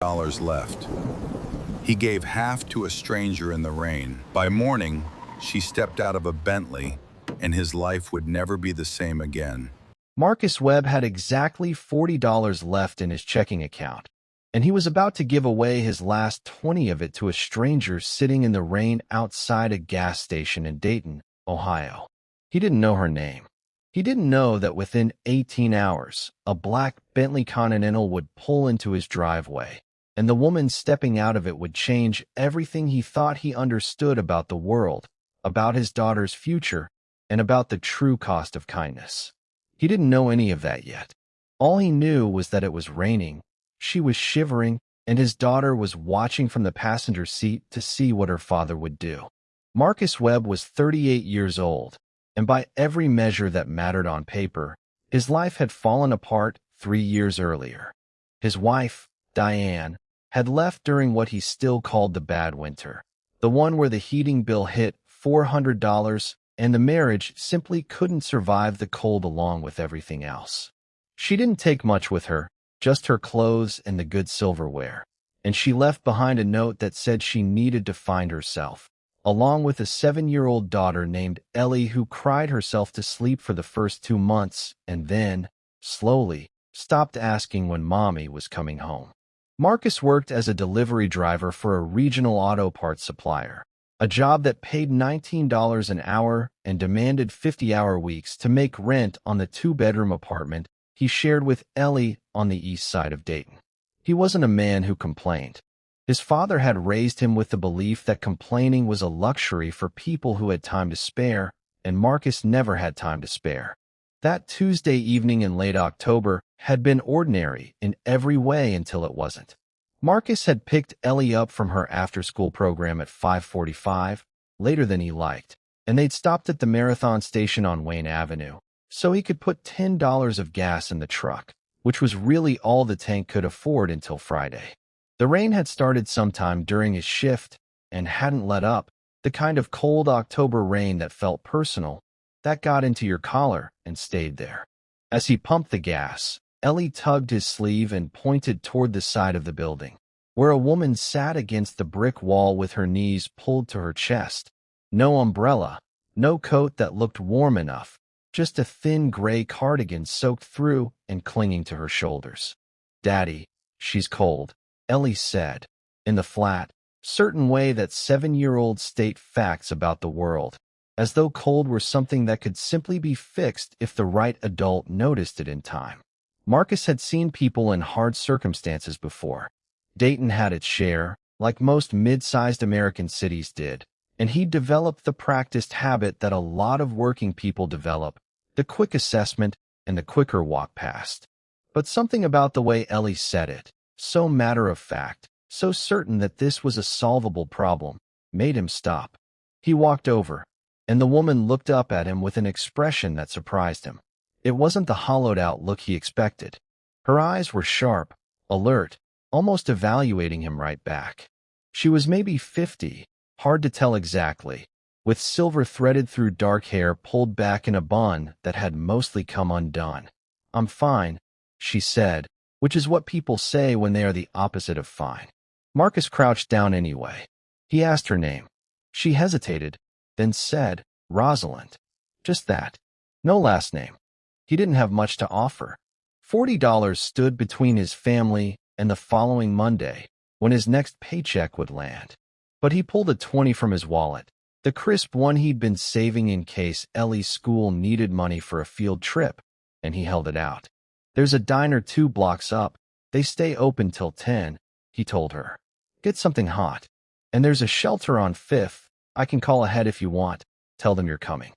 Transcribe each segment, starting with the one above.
dollars left. He gave half to a stranger in the rain. By morning, she stepped out of a Bentley, and his life would never be the same again. Marcus Webb had exactly $40 left in his checking account, and he was about to give away his last 20 of it to a stranger sitting in the rain outside a gas station in Dayton, Ohio. He didn't know her name. He didn't know that within 18 hours, a black Bentley Continental would pull into his driveway, and the woman stepping out of it would change everything he thought he understood about the world, about his daughter's future, and about the true cost of kindness. He didn't know any of that yet. All he knew was that it was raining, she was shivering, and his daughter was watching from the passenger seat to see what her father would do. Marcus Webb was 38 years old, and by every measure that mattered on paper, his life had fallen apart 3 years earlier. His wife, Diane, had left during what he still called the bad winter, the one where the heating bill hit $400 and the marriage simply couldn't survive the cold along with everything else. She didn't take much with her, just her clothes and the good silverware, and she left behind a note that said she needed to find herself, along with a 7-year-old daughter named Ellie who cried herself to sleep for the first 2 months and then, slowly, stopped asking when Mommy was coming home. Marcus worked as a delivery driver for a regional auto parts supplier, a job that paid $19 an hour and demanded 50-hour weeks to make rent on the 2-bedroom apartment he shared with Ellie on the east side of Dayton. He wasn't a man who complained. His father had raised him with the belief that complaining was a luxury for people who had time to spare, and Marcus never had time to spare. That Tuesday evening in late October had been ordinary in every way until it wasn't. Marcus had picked Ellie up from her after-school program at 5:45, later than he liked, and they'd stopped at the Marathon station on Wayne Avenue, so he could put $10 of gas in the truck, which was really all the tank could afford until Friday. The rain had started sometime during his shift and hadn't let up, the kind of cold October rain that felt personal, that got into your collar and stayed there. As he pumped the gas, Ellie tugged his sleeve and pointed toward the side of the building, where a woman sat against the brick wall with her knees pulled to her chest. No umbrella, no coat that looked warm enough, just a thin gray cardigan soaked through and clinging to her shoulders. "Daddy, she's cold," Ellie said, in the flat, certain way that 7-year-olds state facts about the world, as though cold were something that could simply be fixed if the right adult noticed it in time. Marcus had seen people in hard circumstances before. Dayton had its share, like most mid-sized American cities did, and he developed the practiced habit that a lot of working people develop, the quick assessment and the quicker walk past. But something about the way Ellie said it, so matter-of-fact, so certain that this was a solvable problem, made him stop. He walked over, and the woman looked up at him with an expression that surprised him. It wasn't the hollowed-out look he expected. Her eyes were sharp, alert, almost evaluating him right back. She was maybe 50, hard to tell exactly, with silver threaded through dark hair pulled back in a bun that had mostly come undone. "I'm fine," she said, which is what people say when they are the opposite of fine. Marcus crouched down anyway. He asked her name. She hesitated, then said, "Rosalind." Just that. No last name. He didn't have much to offer. $40 stood between his family and the following Monday, when his next paycheck would land. But he pulled a 20 from his wallet, the crisp one he'd been saving in case Ellie's school needed money for a field trip, and he held it out. "There's a diner 2 blocks up. They stay open till 10, he told her. "Get something hot. And there's a shelter on 5th. I can call ahead if you want. Tell them you're coming."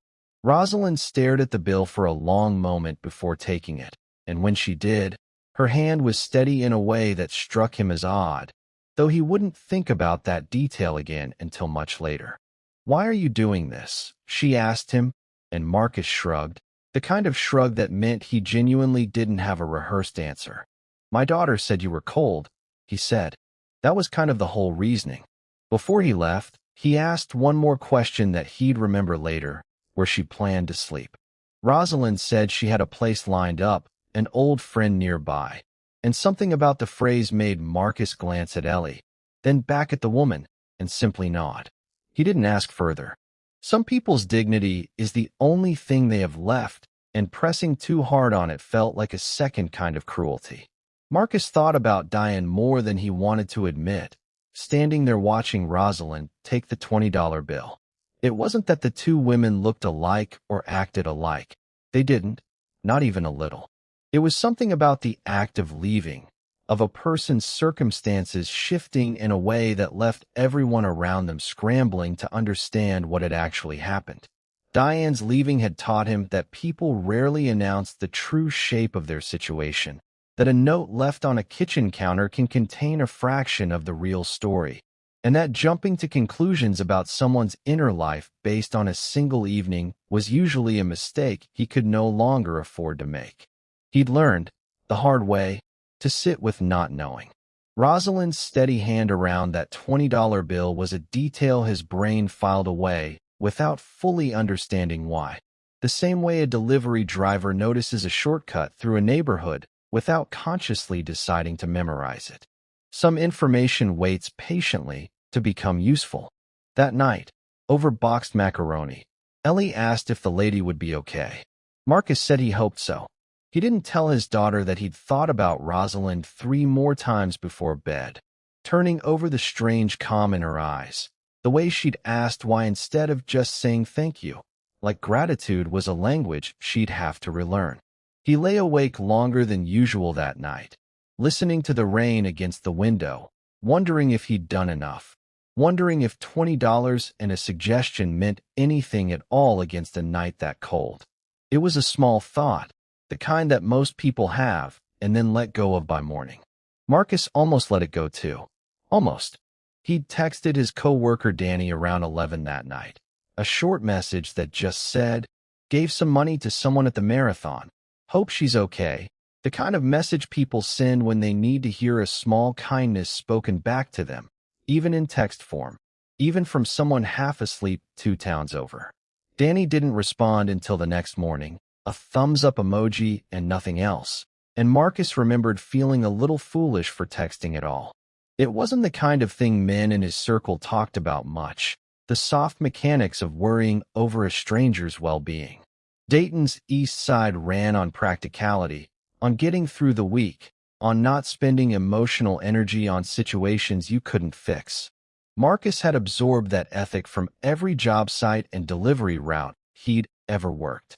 Rosalind stared at the bill for a long moment before taking it, and when she did, her hand was steady in a way that struck him as odd, though he wouldn't think about that detail again until much later. "Why are you doing this?" she asked him, and Marcus shrugged, the kind of shrug that meant he genuinely didn't have a rehearsed answer. "My daughter said you were cold," he said. That was kind of the whole reasoning. Before he left, he asked one more question that he'd remember later, where she planned to sleep. Rosalind said she had a place lined up, an old friend nearby. And something about the phrase made Marcus glance at Ellie, then back at the woman, and simply nod. He didn't ask further. Some people's dignity is the only thing they have left, and pressing too hard on it felt like a second kind of cruelty. Marcus thought about Diane more than he wanted to admit, standing there watching Rosalind take the $20 bill. It wasn't that the two women looked alike or acted alike. They didn't, not even a little. It was something about the act of leaving, of a person's circumstances shifting in a way that left everyone around them scrambling to understand what had actually happened. Diane's leaving had taught him that people rarely announce the true shape of their situation, that a note left on a kitchen counter can contain a fraction of the real story, and that jumping to conclusions about someone's inner life based on a single evening was usually a mistake he could no longer afford to make. He'd learned, the hard way, to sit with not knowing. Rosalind's steady hand around that $20 bill was a detail his brain filed away without fully understanding why. The same way a delivery driver notices a shortcut through a neighborhood without consciously deciding to memorize it. Some information waits patiently to become useful. That night, over boxed macaroni, Ellie asked if the lady would be okay. Marcus said he hoped so. He didn't tell his daughter that he'd thought about Rosalind 3 more times before bed, turning over the strange calm in her eyes, the way she'd asked why instead of just saying thank you, like gratitude was a language she'd have to relearn. He lay awake longer than usual that night, listening to the rain against the window, wondering if he'd done enough, wondering if $20 and a suggestion meant anything at all against a night that cold. It was a small thought, the kind that most people have and then let go of by morning. Marcus almost let it go too. Almost. He'd texted his co-worker Danny around 11 that night. A short message that just said, "Gave some money to someone at the marathon. Hope she's okay." The kind of message people send when they need to hear a small kindness spoken back to them, even in text form, even from someone half asleep 2 towns over. Danny didn't respond until the next morning, a thumbs-up emoji and nothing else, and Marcus remembered feeling a little foolish for texting at all. It wasn't the kind of thing men in his circle talked about much, the soft mechanics of worrying over a stranger's well-being. Dayton's East Side ran on practicality, on getting through the week, on not spending emotional energy on situations you couldn't fix. Marcus had absorbed that ethic from every job site and delivery route he'd ever worked.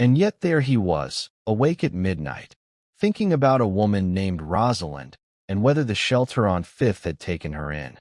And yet there he was, awake at midnight, thinking about a woman named Rosalind and whether the shelter on 5th had taken her in.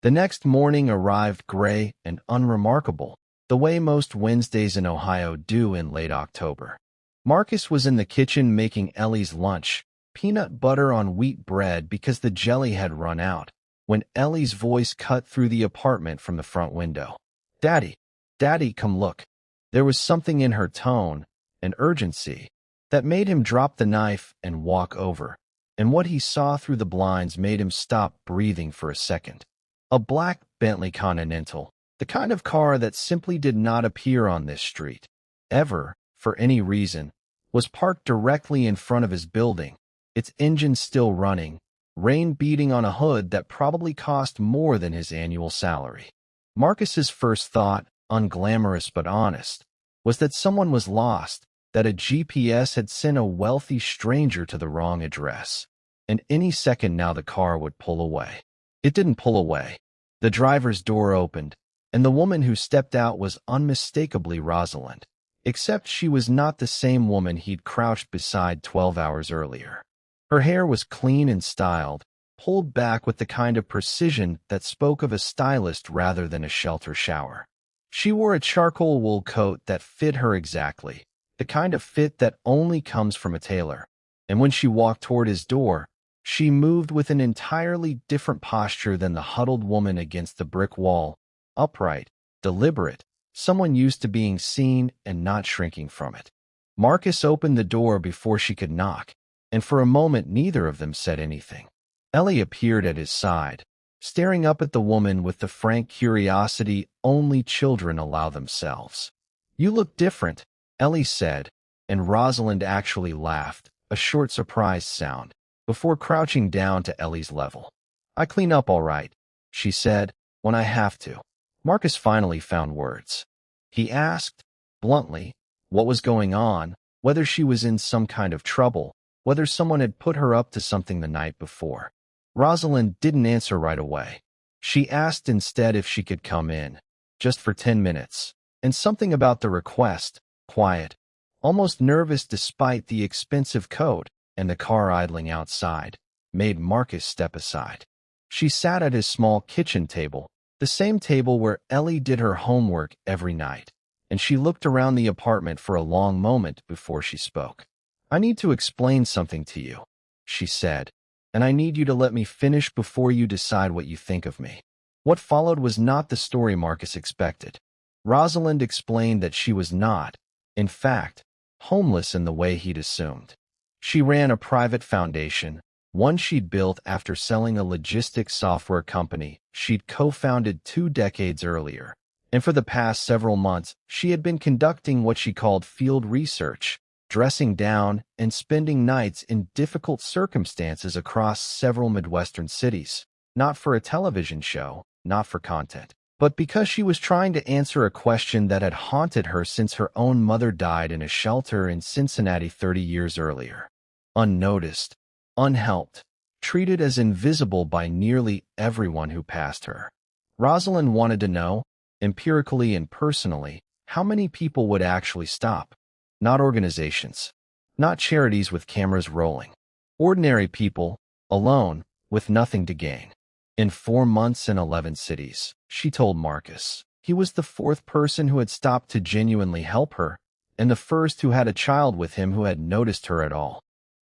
The next morning arrived gray and unremarkable, the way most Wednesdays in Ohio do in late October. Marcus was in the kitchen making Ellie's lunch, peanut butter on wheat bread because the jelly had run out, when Ellie's voice cut through the apartment from the front window. "Daddy, Daddy, come look." There was something in her tone, an urgency, that made him drop the knife and walk over, and what he saw through the blinds made him stop breathing for a second. A black Bentley Continental, the kind of car that simply did not appear on this street, ever, for any reason, was parked directly in front of his building, its engine still running, rain beating on a hood that probably cost more than his annual salary. Marcus's first thought, unglamorous but honest, was that someone was lost, that a GPS had sent a wealthy stranger to the wrong address, and any second now the car would pull away. It didn't pull away. The driver's door opened, and the woman who stepped out was unmistakably Rosalind, except she was not the same woman he'd crouched beside 12 hours earlier. Her hair was clean and styled, pulled back with the kind of precision that spoke of a stylist rather than a shelter shower. She wore a charcoal wool coat that fit her exactly, the kind of fit that only comes from a tailor, and when she walked toward his door, she moved with an entirely different posture than the huddled woman against the brick wall, upright, deliberate, someone used to being seen and not shrinking from it. Marcus opened the door before she could knock, and for a moment neither of them said anything. Ellie appeared at his side, staring up at the woman with the frank curiosity only children allow themselves. "You look different," Ellie said, and Rosalind actually laughed, a short surprised sound, before crouching down to Ellie's level. "I clean up all right," she said, "when I have to." Marcus finally found words. He asked, bluntly, what was going on, whether she was in some kind of trouble, whether someone had put her up to something the night before. Rosalind didn't answer right away. She asked instead if she could come in, just for 10 minutes, and something about the request, quiet, almost nervous despite the expensive coat and the car idling outside, made Marcus step aside. She sat at his small kitchen table, the same table where Ellie did her homework every night, and she looked around the apartment for a long moment before she spoke. "I need to explain something to you," she said, "and I need you to let me finish before you decide what you think of me." What followed was not the story Marcus expected. Rosalind explained that she was not, in fact, homeless in the way he'd assumed. She ran a private foundation, one she'd built after selling a logistics software company she'd co-founded 2 decades earlier. And for the past several months, she had been conducting what she called field research, dressing down and spending nights in difficult circumstances across several Midwestern cities, not for a television show, not for content, but because she was trying to answer a question that had haunted her since her own mother died in a shelter in Cincinnati 30 years earlier. Unnoticed, unhelped, treated as invisible by nearly everyone who passed her. Rosalind wanted to know, empirically and personally, how many people would actually stop. Not organizations, not charities with cameras rolling. Ordinary people, alone, with nothing to gain. In 4 months in 11 cities, she told Marcus. He was the 4th person who had stopped to genuinely help her, and the first who had a child with him who had noticed her at all.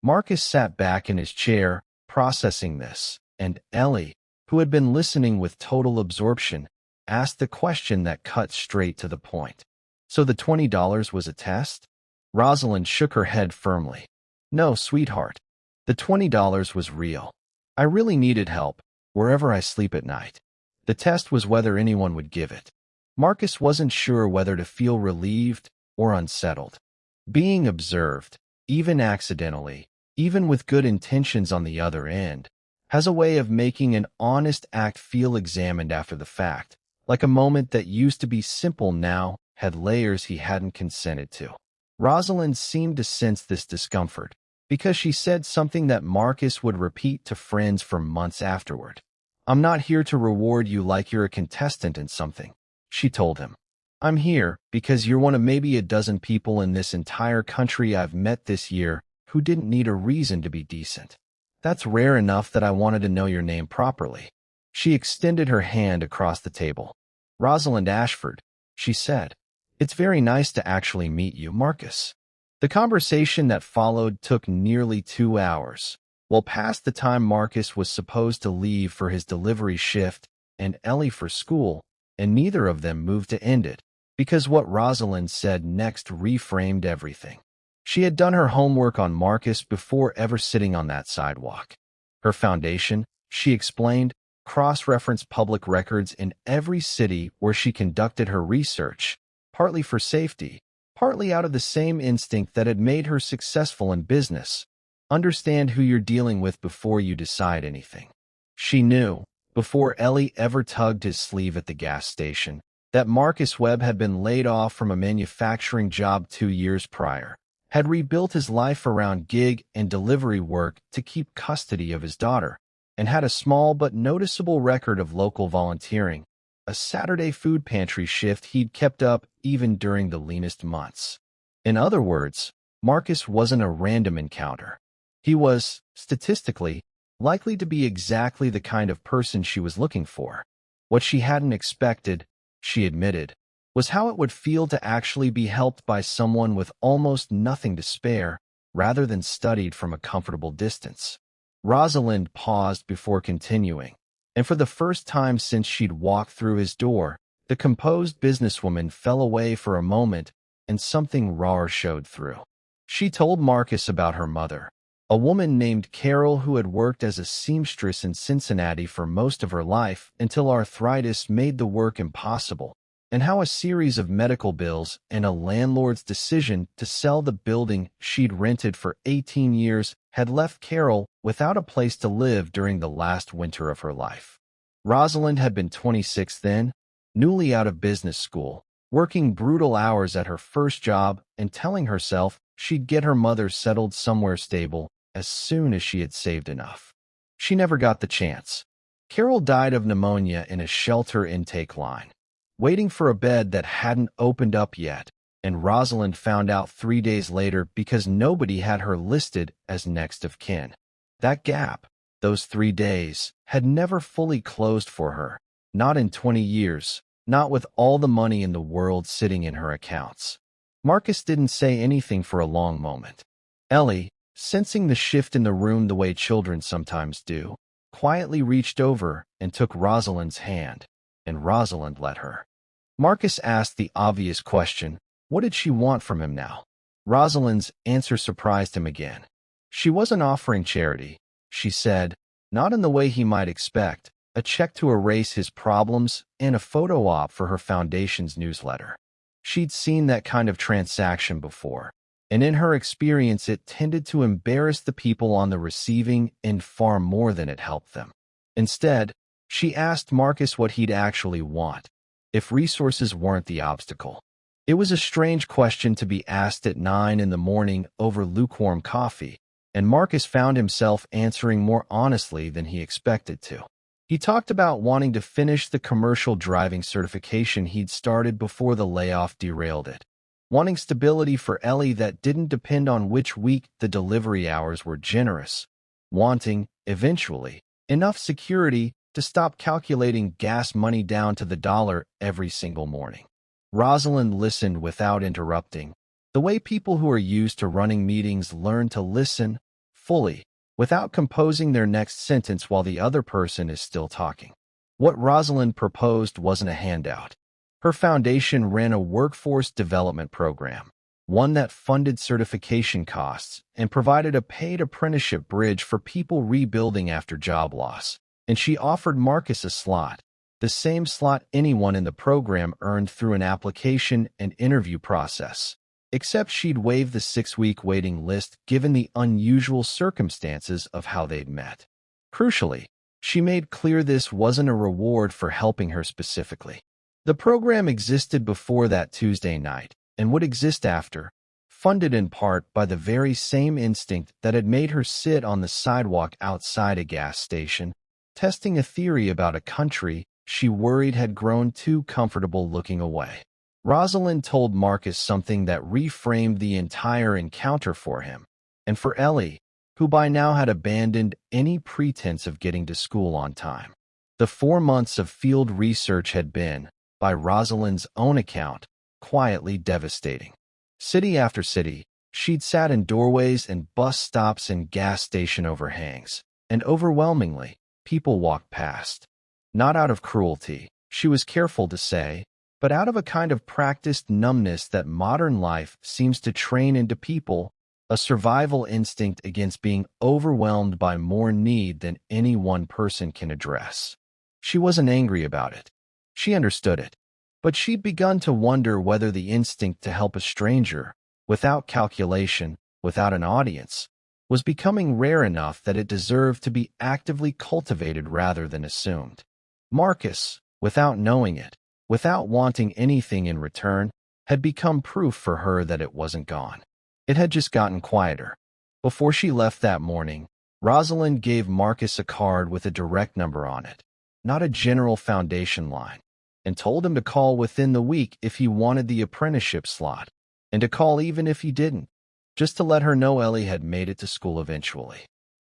Marcus sat back in his chair, processing this, and Ellie, who had been listening with total absorption, asked the question that cut straight to the point. "So the $20 was a test?" Rosalind shook her head firmly. "No, sweetheart. The $20 was real. I really needed help, wherever I sleep at night. The test was whether anyone would give it." Marcus wasn't sure whether to feel relieved or unsettled. Being observed, even accidentally, even with good intentions on the other end, has a way of making an honest act feel examined after the fact, like a moment that used to be simple now had layers he hadn't consented to. Rosalind seemed to sense this discomfort, because she said something that Marcus would repeat to friends for months afterward. "I'm not here to reward you like you're a contestant in something," she told him. "I'm here because you're one of maybe a dozen people in this entire country I've met this year who didn't need a reason to be decent. That's rare enough that I wanted to know your name properly." She extended her hand across the table. "Rosalind Ashford," she said. "It's very nice to actually meet you, Marcus." The conversation that followed took nearly 2 hours, well past the time Marcus was supposed to leave for his delivery shift and Ellie for school, and neither of them moved to end it, because what Rosalind said next reframed everything. She had done her homework on Marcus before ever sitting on that sidewalk. Her foundation, she explained, cross-referenced public records in every city where she conducted her research, partly for safety, partly out of the same instinct that had made her successful in business. Understand who you're dealing with before you decide anything. She knew, before Ellie ever tugged his sleeve at the gas station, that Marcus Webb had been laid off from a manufacturing job 2 years prior, had rebuilt his life around gig and delivery work to keep custody of his daughter, and had a small but noticeable record of local volunteering, a Saturday food pantry shift he'd kept up even during the leanest months. In other words, Marcus wasn't a random encounter. He was, statistically, likely to be exactly the kind of person she was looking for. What she hadn't expected, she admitted, was how it would feel to actually be helped by someone with almost nothing to spare, rather than studied from a comfortable distance. Rosalind paused before continuing, and for the first time since she'd walked through his door, the composed businesswoman fell away for a moment, and something rawer showed through. She told Marcus about her mother, a woman named Carol who had worked as a seamstress in Cincinnati for most of her life until arthritis made the work impossible, and how a series of medical bills and a landlord's decision to sell the building she'd rented for 18 years had left Carol without a place to live during the last winter of her life. Rosalind had been 26 then, newly out of business school, working brutal hours at her first job and telling herself she'd get her mother settled somewhere stable as soon as she had saved enough. She never got the chance. Carol died of pneumonia in a shelter intake line, waiting for a bed that hadn't opened up yet, and Rosalind found out 3 days later because nobody had her listed as next of kin. That gap, those 3 days, had never fully closed for her, not in 20 years, not with all the money in the world sitting in her accounts. Marcus didn't say anything for a long moment. Ellie, sensing the shift in the room the way children sometimes do, quietly reached over and took Rosalind's hand, and Rosalind let her. Marcus asked the obvious question, what did she want from him now? Rosalind's answer surprised him again. She wasn't offering charity, she said, not in the way he might expect, a check to erase his problems and a photo op for her foundation's newsletter. She'd seen that kind of transaction before, and in her experience it tended to embarrass the people on the receiving end far more than it helped them. Instead, she asked Marcus what he'd actually want, if resources weren't the obstacle. It was a strange question to be asked at 9 in the morning over lukewarm coffee, and Marcus found himself answering more honestly than he expected to. He talked about wanting to finish the commercial driving certification he'd started before the layoff derailed it, wanting stability for Ellie that didn't depend on which week the delivery hours were generous, wanting, eventually, enough security to stop calculating gas money down to the dollar every single morning. Rosalind listened without interrupting, the way people who are used to running meetings learn to listen fully, without composing their next sentence while the other person is still talking. What Rosalind proposed wasn't a handout. Her foundation ran a workforce development program, one that funded certification costs and provided a paid apprenticeship bridge for people rebuilding after job loss. And she offered Marcus a slot, the same slot anyone in the program earned through an application and interview process, except she'd waive the 6-week waiting list given the unusual circumstances of how they'd met. Crucially, she made clear this wasn't a reward for helping her specifically. The program existed before that Tuesday night and would exist after, funded in part by the very same instinct that had made her sit on the sidewalk outside a gas station, testing a theory about a country she worried had grown too comfortable looking away. Rosalind told Marcus something that reframed the entire encounter for him, and for Ellie, who by now had abandoned any pretense of getting to school on time. The 4 months of field research had been, by Rosalind's own account, quietly devastating. City after city, she'd sat in doorways and bus stops and gas station overhangs, and overwhelmingly, people walked past. Not out of cruelty, she was careful to say, but out of a kind of practiced numbness that modern life seems to train into people, a survival instinct against being overwhelmed by more need than any one person can address. She wasn't angry about it. She understood it. But she'd begun to wonder whether the instinct to help a stranger, without calculation, without an audience, was becoming rare enough that it deserved to be actively cultivated rather than assumed. Marcus, without knowing it, without wanting anything in return, had become proof for her that it wasn't gone. It had just gotten quieter. Before she left that morning, Rosalind gave Marcus a card with a direct number on it, not a general foundation line, and told him to call within the week if he wanted the apprenticeship slot, and to call even if he didn't, just to let her know Ellie had made it to school eventually.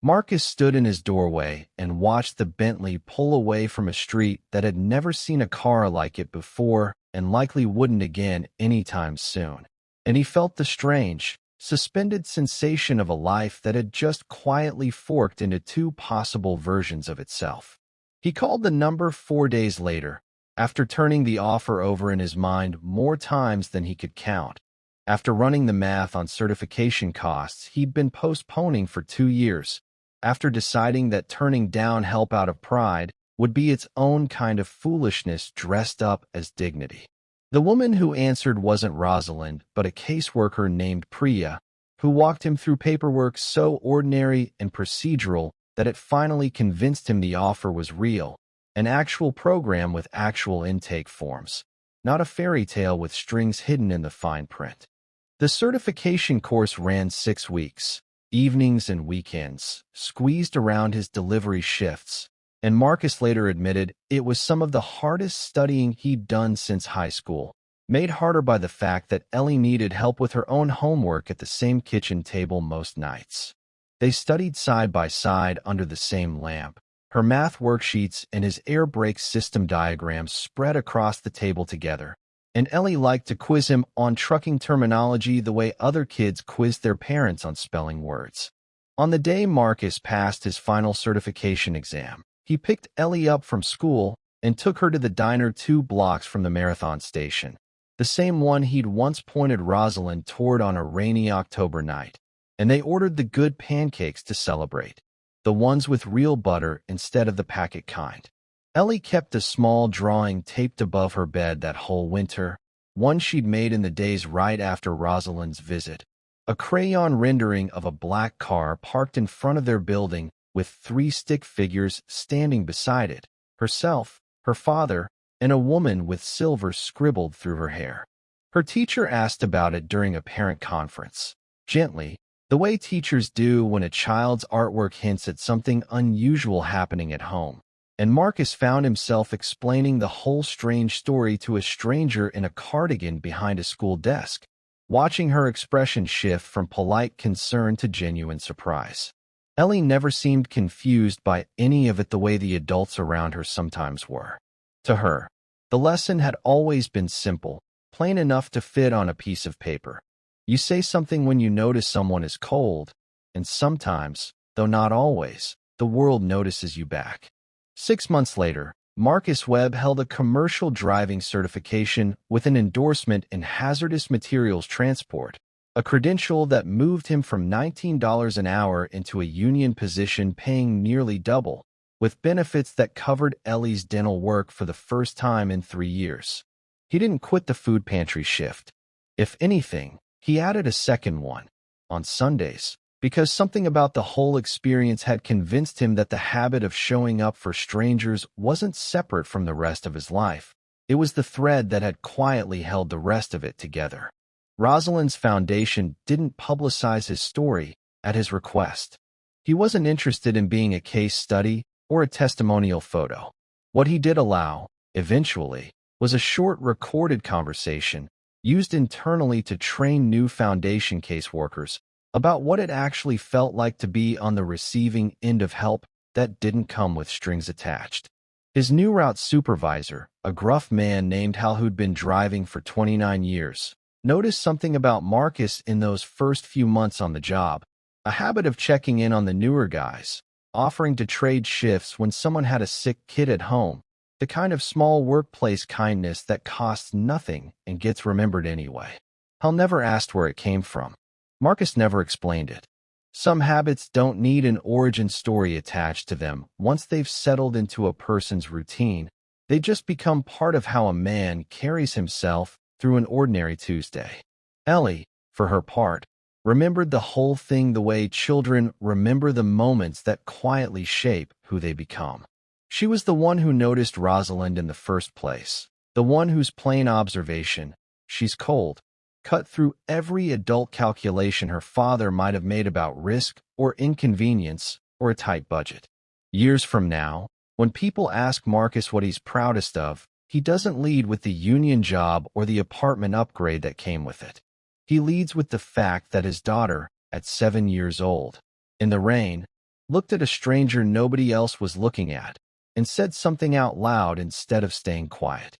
Marcus stood in his doorway and watched the Bentley pull away from a street that had never seen a car like it before and likely wouldn't again anytime soon. And he felt the strange, suspended sensation of a life that had just quietly forked into 2 possible versions of itself. He called the number 4 days later, after turning the offer over in his mind more times than he could count. After running the math on certification costs he'd been postponing for 2 years, after deciding that turning down help out of pride would be its own kind of foolishness dressed up as dignity. The woman who answered wasn't Rosalind, but a caseworker named Priya, who walked him through paperwork so ordinary and procedural that it finally convinced him the offer was real, an actual program with actual intake forms, not a fairy tale with strings hidden in the fine print. The certification course ran 6 weeks, evenings and weekends, squeezed around his delivery shifts, and Marcus later admitted it was some of the hardest studying he'd done since high school, made harder by the fact that Ellie needed help with her own homework at the same kitchen table most nights. They studied side by side under the same lamp, her math worksheets and his air brake system diagrams spread across the table together, and Ellie liked to quiz him on trucking terminology the way other kids quizzed their parents on spelling words. On the day Marcus passed his final certification exam, he picked Ellie up from school and took her to the diner 2 blocks from the marathon station, the same one he'd once pointed Rosalind toward on a rainy October night, and they ordered the good pancakes to celebrate, the ones with real butter instead of the packet kind. Ellie kept a small drawing taped above her bed that whole winter, one she'd made in the days right after Rosalind's visit, a crayon rendering of a black car parked in front of their building with 3 stick figures standing beside it, herself, her father, and a woman with silver scribbled through her hair. Her teacher asked about it during a parent conference, gently, the way teachers do when a child's artwork hints at something unusual happening at home. And Marcus found himself explaining the whole strange story to a stranger in a cardigan behind a school desk, watching her expression shift from polite concern to genuine surprise. Ellie never seemed confused by any of it the way the adults around her sometimes were. To her, the lesson had always been simple, plain enough to fit on a piece of paper. You say something when you notice someone is cold, and sometimes, though not always, the world notices you back. 6 months later, Marcus Webb held a commercial driving certification with an endorsement in hazardous materials transport, a credential that moved him from $19 an hour into a union position paying nearly double, with benefits that covered Ellie's dental work for the first time in 3 years. He didn't quit the food pantry shift. If anything, he added a second one, on Sundays, because something about the whole experience had convinced him that the habit of showing up for strangers wasn't separate from the rest of his life. It was the thread that had quietly held the rest of it together. Rosalind's foundation didn't publicize his story at his request. He wasn't interested in being a case study or a testimonial photo. What he did allow, eventually, was a short recorded conversation used internally to train new foundation caseworkers about what it actually felt like to be on the receiving end of help that didn't come with strings attached. His new route supervisor, a gruff man named Hal who'd been driving for 29 years, noticed something about Marcus in those first few months on the job, a habit of checking in on the newer guys, offering to trade shifts when someone had a sick kid at home, the kind of small workplace kindness that costs nothing and gets remembered anyway. Hal never asked where it came from. Marcus never explained it. Some habits don't need an origin story attached to them. Once they've settled into a person's routine, they just become part of how a man carries himself through an ordinary Tuesday. Ellie, for her part, remembered the whole thing the way children remember the moments that quietly shape who they become. She was the one who noticed Rosalind in the first place, the one whose plain observation, "She's cold," cut through every adult calculation her father might have made about risk or inconvenience or a tight budget. Years from now, when people ask Marcus what he's proudest of, he doesn't lead with the union job or the apartment upgrade that came with it. He leads with the fact that his daughter, at 7 years old, in the rain, looked at a stranger nobody else was looking at and said something out loud instead of staying quiet.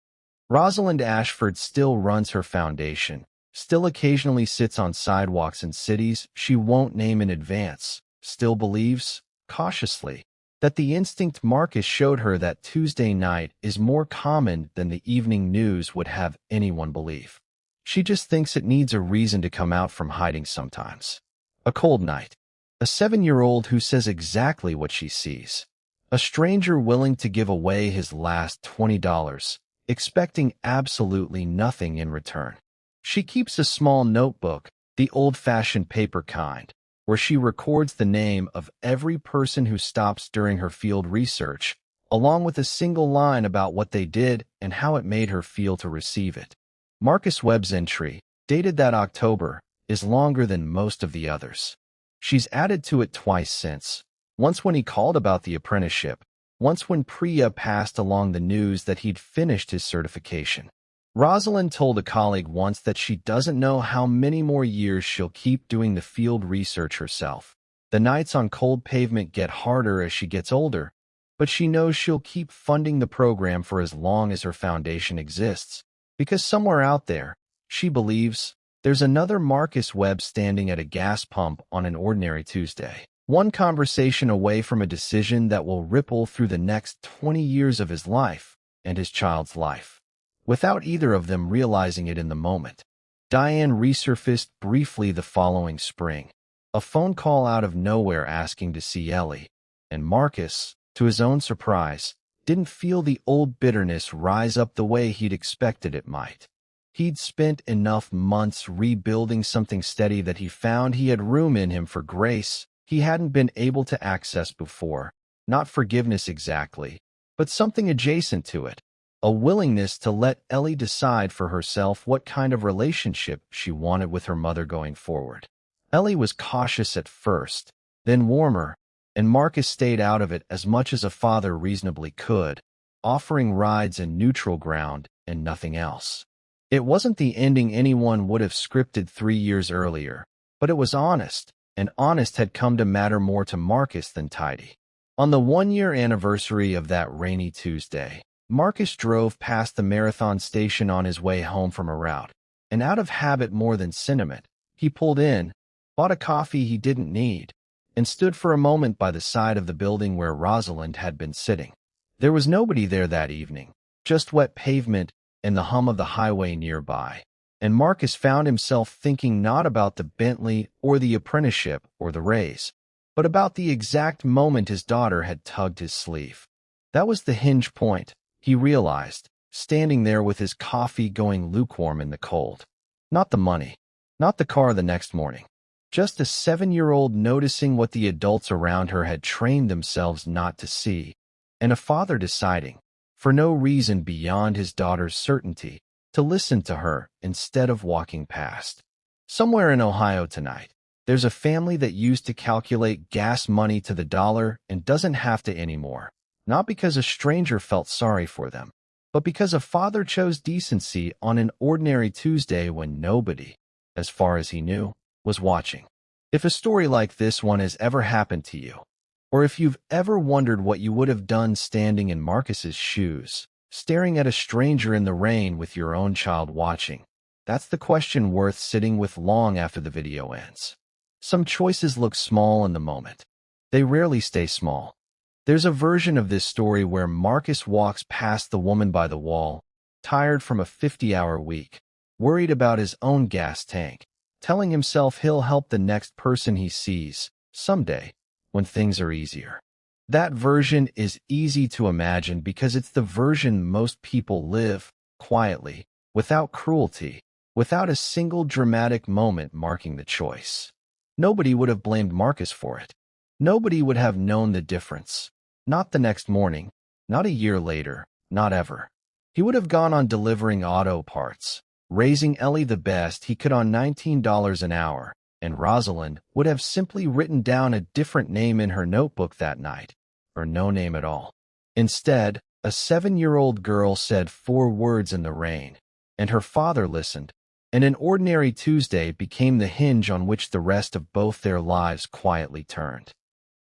Rosalind Ashford still runs her foundation, still occasionally sits on sidewalks in cities she won't name in advance, still believes, cautiously, that the instinct Marcus showed her that Tuesday night is more common than the evening news would have anyone believe. She just thinks it needs a reason to come out from hiding sometimes. A cold night. A 7-year-old who says exactly what she sees. A stranger willing to give away his last $20, expecting absolutely nothing in return. She keeps a small notebook, the old-fashioned paper kind, where she records the name of every person who stops during her field research, along with a single line about what they did and how it made her feel to receive it. Marcus Webb's entry, dated that October, is longer than most of the others. She's added to it twice since, once when he called about the apprenticeship, once when Priya passed along the news that he'd finished his certification. Rosalind told a colleague once that she doesn't know how many more years she'll keep doing the field research herself. The nights on cold pavement get harder as she gets older, but she knows she'll keep funding the program for as long as her foundation exists, because somewhere out there, she believes, there's another Marcus Webb standing at a gas pump on an ordinary Tuesday. One conversation away from a decision that will ripple through the next 20 years of his life and his child's life, without either of them realizing it in the moment. Diane resurfaced briefly the following spring, a phone call out of nowhere asking to see Ellie, and Marcus, to his own surprise, didn't feel the old bitterness rise up the way he'd expected it might. He'd spent enough months rebuilding something steady that he found he had room in him for grace he hadn't been able to access before. Not forgiveness exactly, but something adjacent to it. A willingness to let Ellie decide for herself what kind of relationship she wanted with her mother going forward. Ellie was cautious at first, then warmer, and Marcus stayed out of it as much as a father reasonably could, offering rides and neutral ground and nothing else. It wasn't the ending anyone would have scripted 3 years earlier, but it was honest, and honest had come to matter more to Marcus than tidy. On the 1-year anniversary of that rainy Tuesday, Marcus drove past the Marathon station on his way home from a route, and out of habit more than sentiment, he pulled in, bought a coffee he didn't need, and stood for a moment by the side of the building where Rosalind had been sitting. There was nobody there that evening, just wet pavement and the hum of the highway nearby, and Marcus found himself thinking not about the Bentley or the apprenticeship or the raise, but about the exact moment his daughter had tugged his sleeve. That was the hinge point, he realized, standing there with his coffee going lukewarm in the cold. Not the money, not the car the next morning, just a 7-year-old noticing what the adults around her had trained themselves not to see, and a father deciding, for no reason beyond his daughter's certainty, to listen to her instead of walking past. Somewhere in Ohio tonight, there's a family that used to calculate gas money to the dollar and doesn't have to anymore, not because a stranger felt sorry for them, but because a father chose decency on an ordinary Tuesday when nobody, as far as he knew, was watching. If a story like this one has ever happened to you, or if you've ever wondered what you would have done standing in Marcus's shoes, staring at a stranger in the rain with your own child watching, that's the question worth sitting with long after the video ends. Some choices look small in the moment. They rarely stay small. There's a version of this story where Marcus walks past the woman by the wall, tired from a 50-hour week, worried about his own gas tank, telling himself he'll help the next person he sees, someday, when things are easier. That version is easy to imagine because it's the version most people live, quietly, without cruelty, without a single dramatic moment marking the choice. Nobody would have blamed Marcus for it. Nobody would have known the difference. Not the next morning, not a year later, not ever. He would have gone on delivering auto parts, raising Ellie the best he could on $19 an hour, and Rosalind would have simply written down a different name in her notebook that night, or no name at all. Instead, a 7-year-old girl said 4 words in the rain, and her father listened, and an ordinary Tuesday became the hinge on which the rest of both their lives quietly turned.